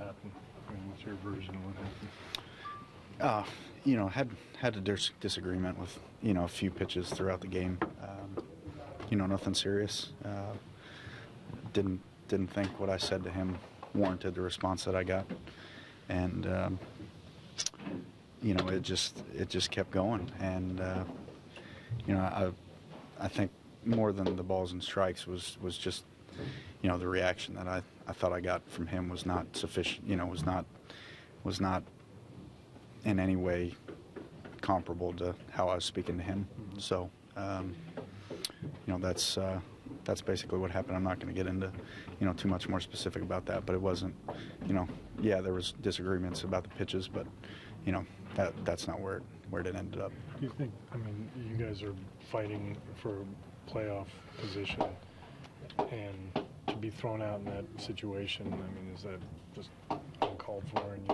happened? I mean, what's your version of what happened? Had a disagreement with, a few pitches throughout the game. Nothing serious. Didn't think what I said to him warranted the response that I got, and it just kept going. And I think more than the balls and strikes was just the reaction that I thought I got from him was not sufficient. Was not in any way comparable to how I was speaking to him. Mm-hmm. So, that's basically what happened. I'm not going to get into, too much more specific about that, but it wasn't, there was disagreements about the pitches, but, that's not where it ended up. Do you think, you guys are fighting for playoff position, and to be thrown out in that situation, is that just uncalled for in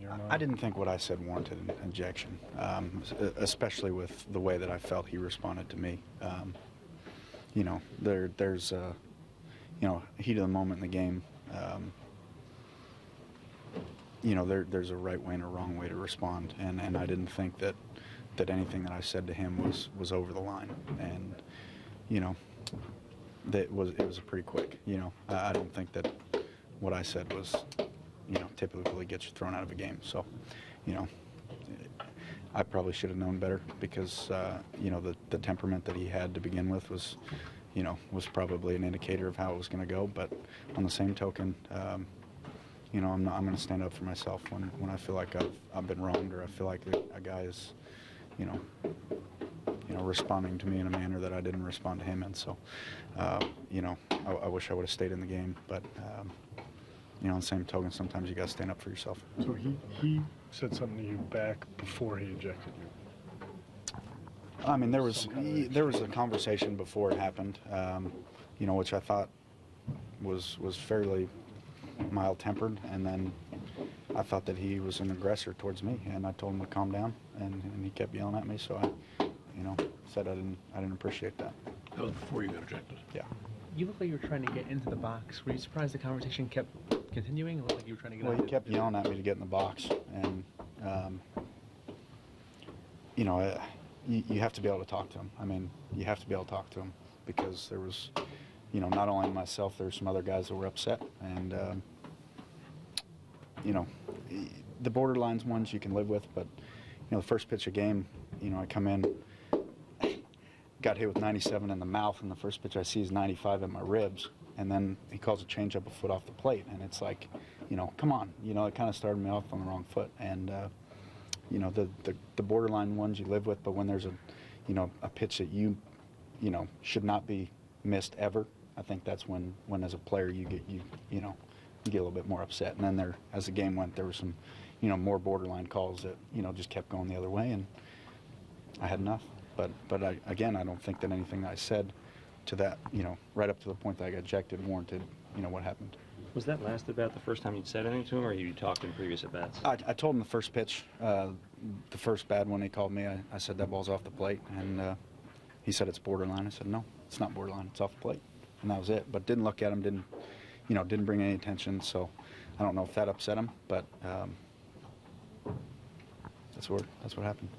your mind? I didn't think what I said warranted an ejection, especially with the way that I felt he responded to me. There's heat of the moment in the game. There's a right way and a wrong way to respond, and I didn't think that anything that I said to him was over the line, and it was pretty quick. I don't think that what I said was typically gets you thrown out of a game. So, I probably should have known better, because the temperament that he had to begin with was probably an indicator of how it was going to go. But on the same token, I'm going to stand up for myself when I feel like I've been wronged, or I feel like a guy is responding to me in a manner that I didn't respond to him in. So, I wish I would have stayed in the game, but on the same token, sometimes you got to stand up for yourself. So he said something to you back before he ejected you? There was a conversation before it happened, which I thought was fairly mild-tempered, and then I thought that he was an aggressor towards me, and I told him to calm down, and he kept yelling at me, so I said I didn't appreciate that. That was before you got ejected? Yeah. You looked like you were trying to get into the box. Were you surprised the conversation kept continuing? It looked like you were trying to get out. Well, he kept yelling at me to get in the box, and you have to be able to talk to him. You have to be able to talk to him, because there was, not only myself, there were some other guys that were upset, and the borderlines ones you can live with, but the first pitch of game, I come in, got hit with 97 in the mouth, and the first pitch I see is 95 in my ribs, and then he calls a changeup a foot off the plate, and it's like, come on, it kind of started me off on the wrong foot, and the borderline ones you live with, but when there's a pitch that you should not be missed ever, I think that's when as a player you get a little bit more upset. And then as the game went, there were some more borderline calls that just kept going the other way, and I had enough. But I don't think that anything that I said to that, right up to the point that I got ejected, warranted, what happened. Was that last at bat the first time you'd said anything to him, or you talked in previous at bats? I told him the first pitch, the first bad one he called me. I said that ball's off the plate, and he said it's borderline. I said no, it's not borderline. It's off the plate, and that was it. But didn't look at him. Didn't bring any attention. So I don't know if that upset him, but that's what happened.